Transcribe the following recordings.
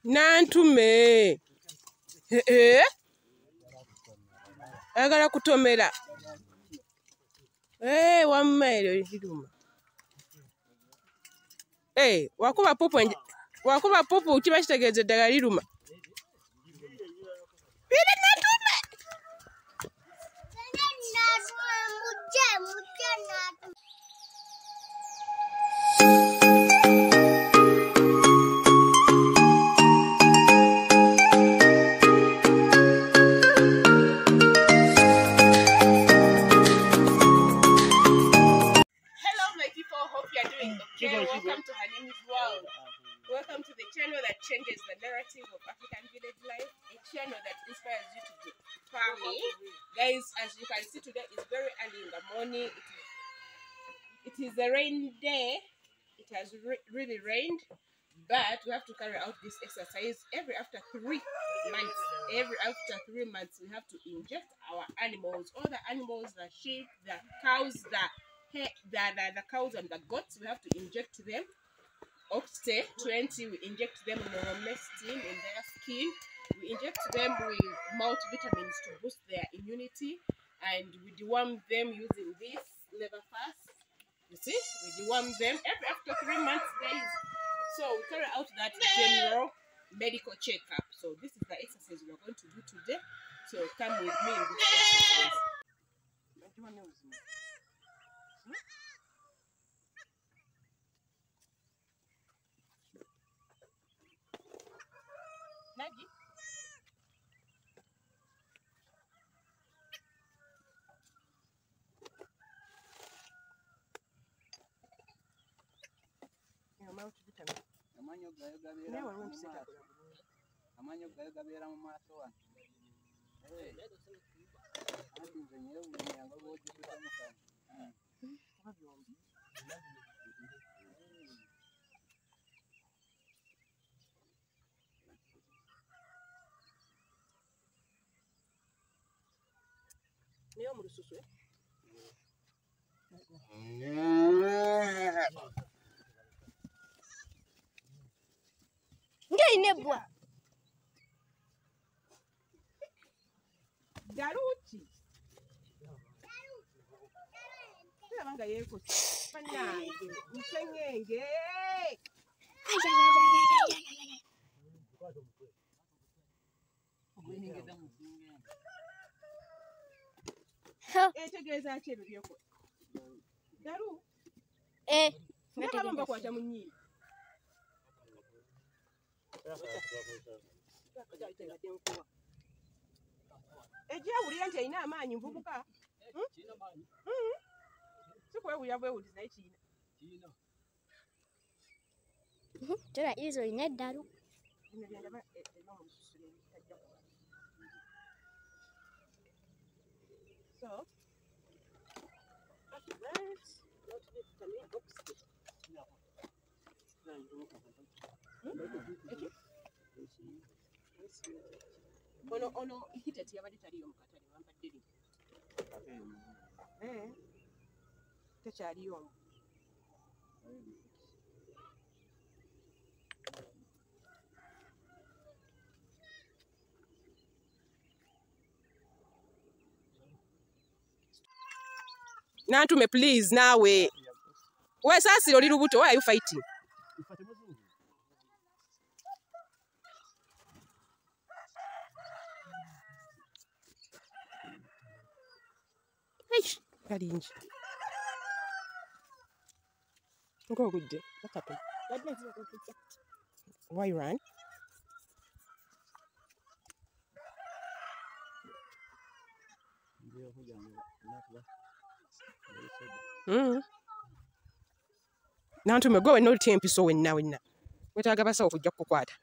Nantume. Agala kutomera. Wamma eryo liruma. Wakuba pupu kiba kitegeeza eddagala liruma. Welcome to her name's world. Welcome to the channel that changes the narrative of African village life, a channel that inspires you to do farming. Guys, as you can see today, it's very early in the morning. It is a rainy day. It has really rained, but we have to carry out this exercise every after 3 months. Every after 3 months, we have to inject our animals, all the animals, the sheep, the cows, the cows and the goats. We have to inject them. Oxte 20, we inject them noromestin in their skin. We inject them with multivitamins to boost their immunity, and we deworm them using this lever fast. You see, we deworm them every after 3 months, guys. So we carry out that general medical checkup. So this is the exercise we are going to do today. So come with me in this exercise. Nagi. Amanyo gayo gabera mu maaso wano. Niyo mu lususu. Nebwa. Daruchi. Nga yeko. Panyange, msengenge. Tegeeza ki ebyo byoko. Daru. Nakabamba kwata munnyi. Ejawulira nti alina amaanyi nvubuka. Sikwewulira bwewuliza naye kiina. Tera izo ine daru. So, ono ikiteti yabadde taliyo mu katale wampadde lino. Tekyaliyo. Nantume, please, nawe. Why sasiro oli lubuto? Why are you fighting? Kalinji. Go good day. What happened? Why you ran? Nantume, go and no tempi so when now. Wetaaga basawo kujja kukwata.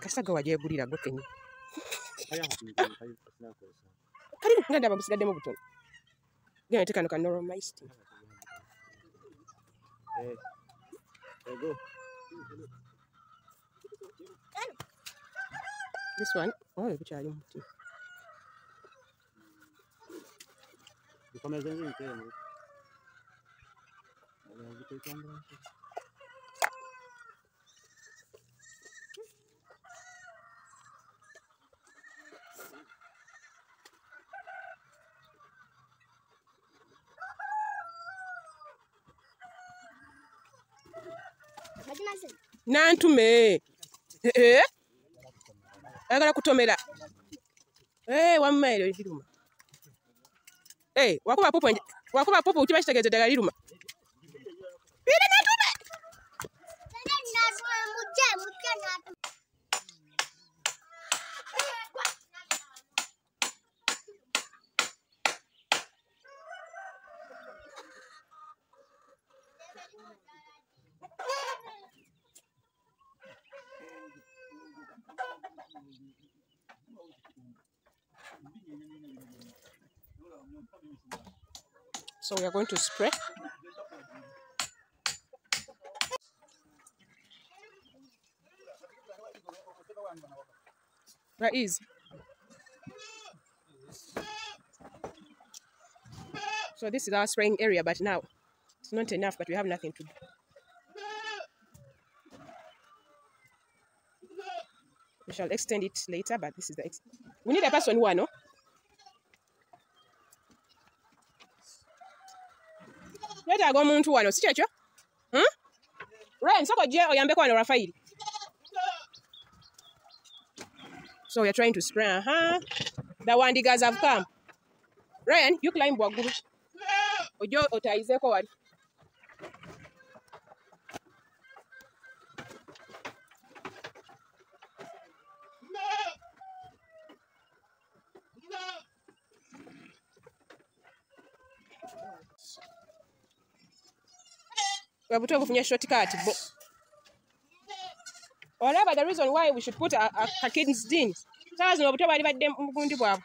Kasaga wajeegulira gwe kenyi. Kali nga ndaba musigaddemu butono. Genda tekano ka noromestin. Go. This one, oh, bukyali muti. Nantume. Agala kutomera. Wamma ero kiruma. Wakuba popo ukiba kitegeeza ddala liruma. So we are going to spray. That is. So this is our spraying area, but now it's not enough, but we have nothing to do. We shall extend it later, but this is the we need a person who no? Yetaaga omuntu wano si kyekyo? Ryan, soko gye oyambeko wano Rafael. So we are trying to spray. The wandigas have come. Ryan, you climb waggulu. Ojo otayizeeko wali. Webuto obufunye shortcut bo. Olaba the reason why we should put a kid's din. Sawa zino obuto bali badde mu bugundi bwabwe.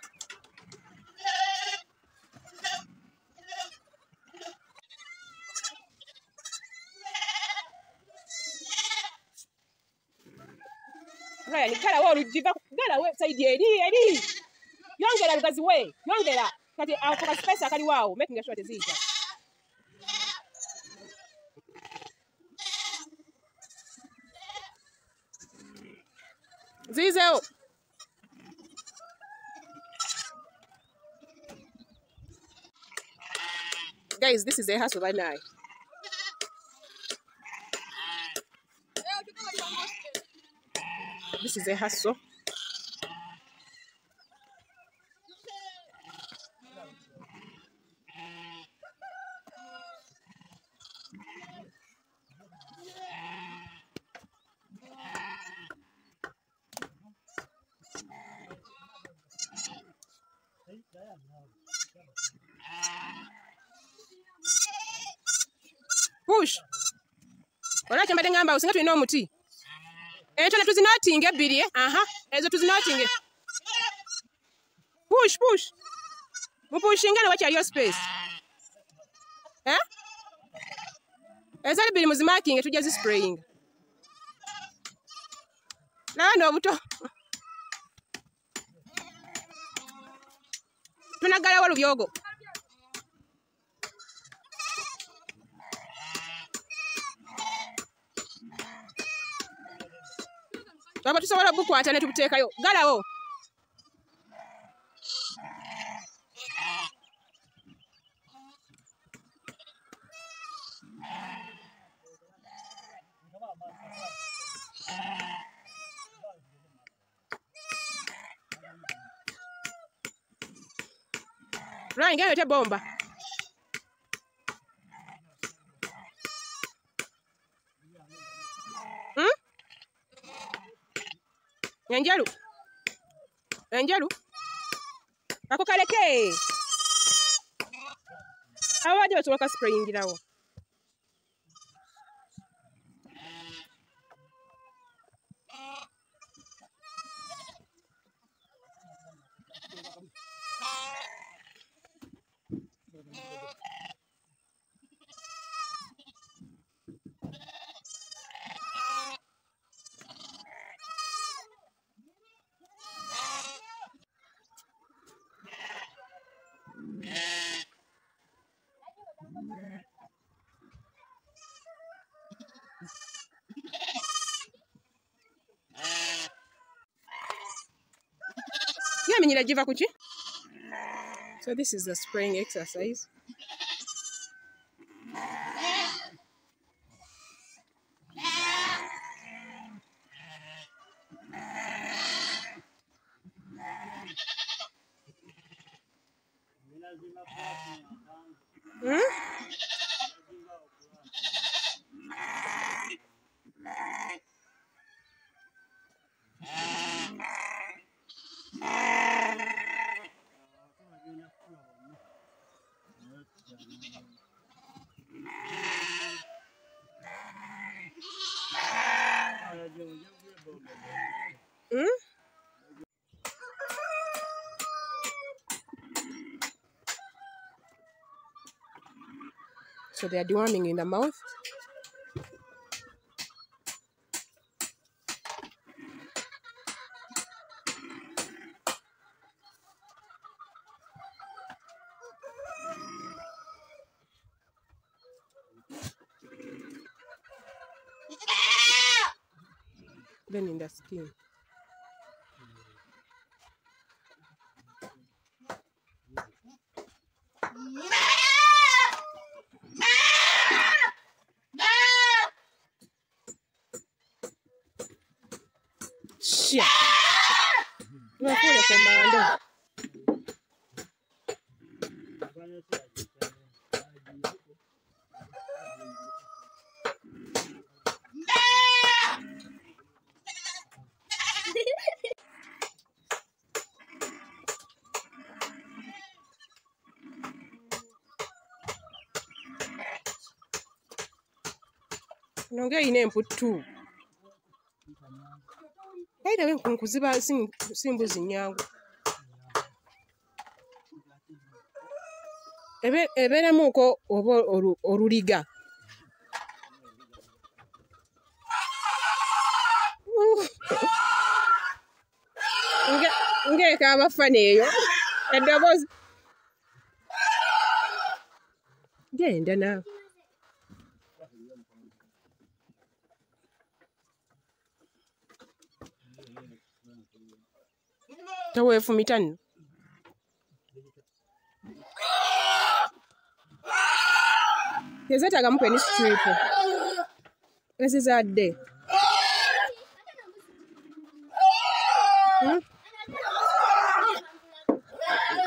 Ryan, galawo olujiva galawo side eri. Yongera lugazi we. Yongera. Kati ako space akali waawo making sure teziita. Zizeo. Guys, this is a hassle right now. This is a hassle. Push. Olwaki mbadde ngamba osinga tulina omuti. Entone tuzinotinge ebbiri. Ezo tuzinotinge. Push. Mupushinge ne wakyaliyo space. Ezali bbiri muzimakinge tujja zispraying. Nabano obuto. Tunaggalawo lubyogo. Baba tusobola bukwata ne tubuteekayo. Galawo. Ryan, gaya yote bomba. Enjalu. Ako kaleke. Abaje basobola sprayingirawo. So this is the spraying exercise. So they are deworming in the mouth. Then in the skin. Shit. No, for the commando. Nonge ine mputu. Kaida we kunkuziba simbuzi nyangu. Ebere muko oruliga. Nge kaba faneyo. Edobozi. Genda na. Tawe fumitani. Yezeta gamupe ni strip. This is a day.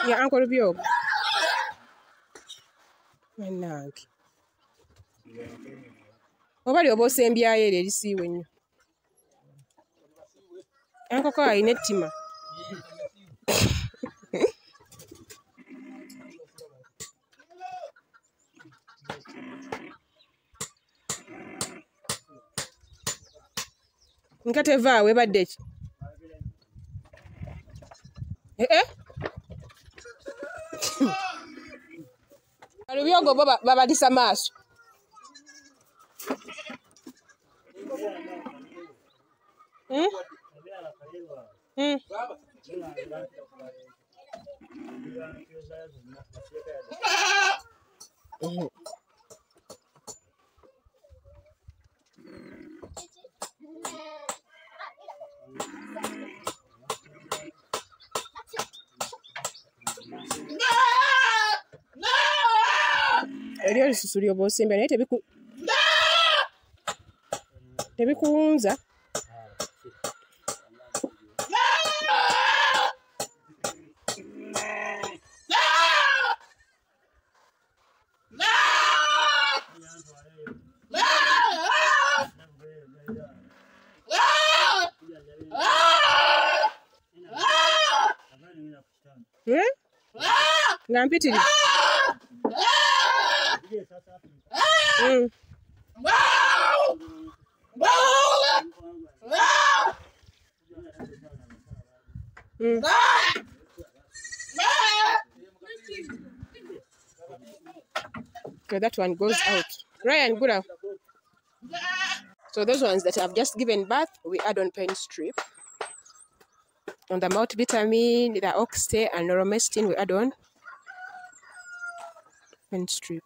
Yeah, Uncle Bio. Nanki. Obali obosembya yere erisiwe nnyo. Enkoko ayina ettima. Nkate vaawe badde ki? Alubyogo babalisa maaso. Eryo lisusu ly'obosimba naye tebikuwunza. Nga mpitiri. So that one goes out. Ryan, good out. So those ones that have just given birth, we add on pen strip. On the multivitamin, the oxte and noromestin, we add on pen strip.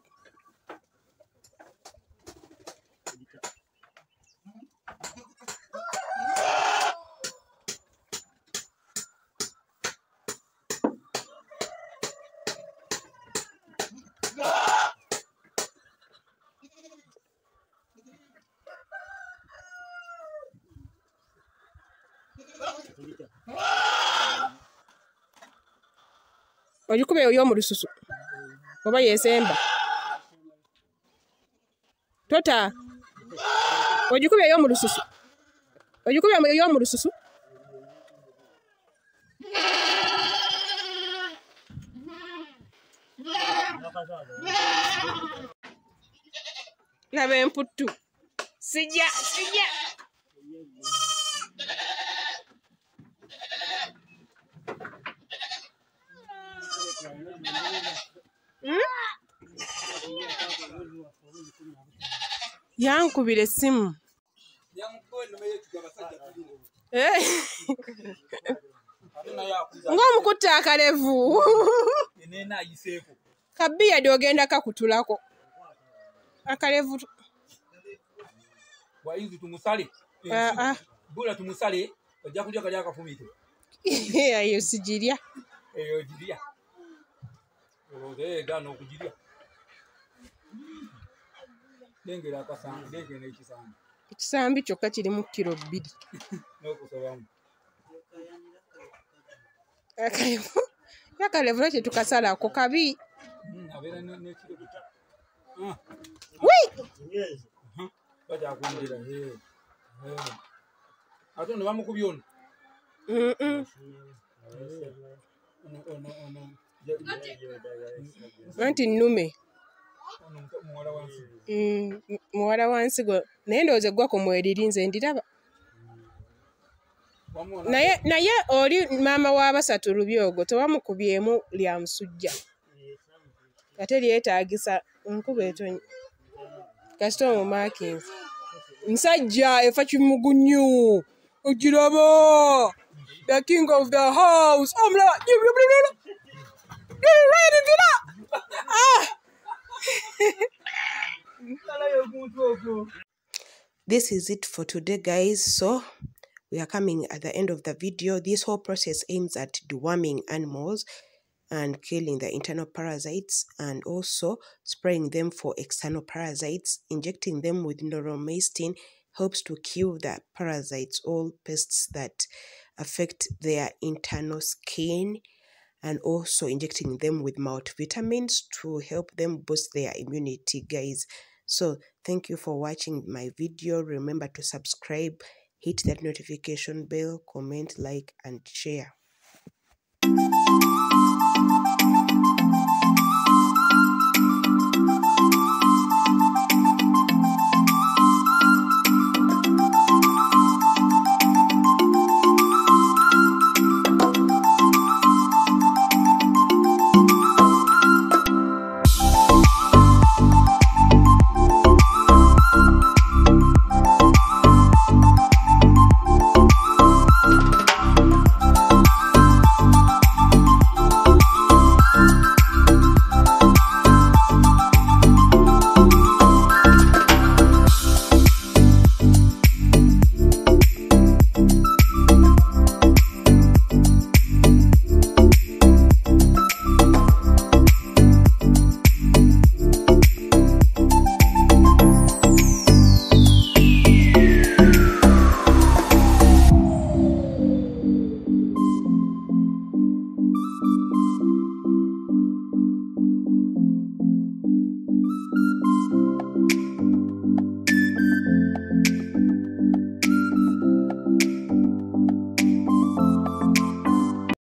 Ogikube yo mu lususu. Oba yesemba. Tota. Ogikube yo mu lususu. Ogikube yo mu lususu. Laba emputtu. Sijja. Yankubira essimu. Ng'omukutte akalevu. Kabbiya gy'ogenda kakutulako. Akalevu. Wayinzi tumusale. Bula tumusale, ojja kulya kali akafumito. Ayo sigirya. Eyo girya. Gano okugirya. Lengera akasanga, lengera ekisanga. Ekisambi kyokka kirimu kilo 2. N'okusobamu. Akalevu. Yakalevu nakyo tukasalako kabi. Abeera n'ekiro bitya. Wii! Bajakwongera. Ate ono bamukubye ono. Anti nnume. Muwala wansi go. Naye ndowooza eggwa ku mweriri nze ndiraba. Naye oli maama w'abasatu Lubyogo tewamukubyemu lya musujja. Ate lyetaagisa nkuba etonyi. Kasita omumakinzi. Nsajja efa kimugunyu. Ogiraba. The king of the house. Omulaba. This is it for today, guys. So we are coming at the end of the video. This whole process aims at deworming animals and killing the internal parasites, and also spraying them for external parasites. Injecting them with noromycin helps to kill the parasites, all pests that affect their internal skin, and also injecting them with multivitamins to help them boost their immunity, guys. So thank you for watching my video. Remember to subscribe, hit that notification bell, comment, like, and share.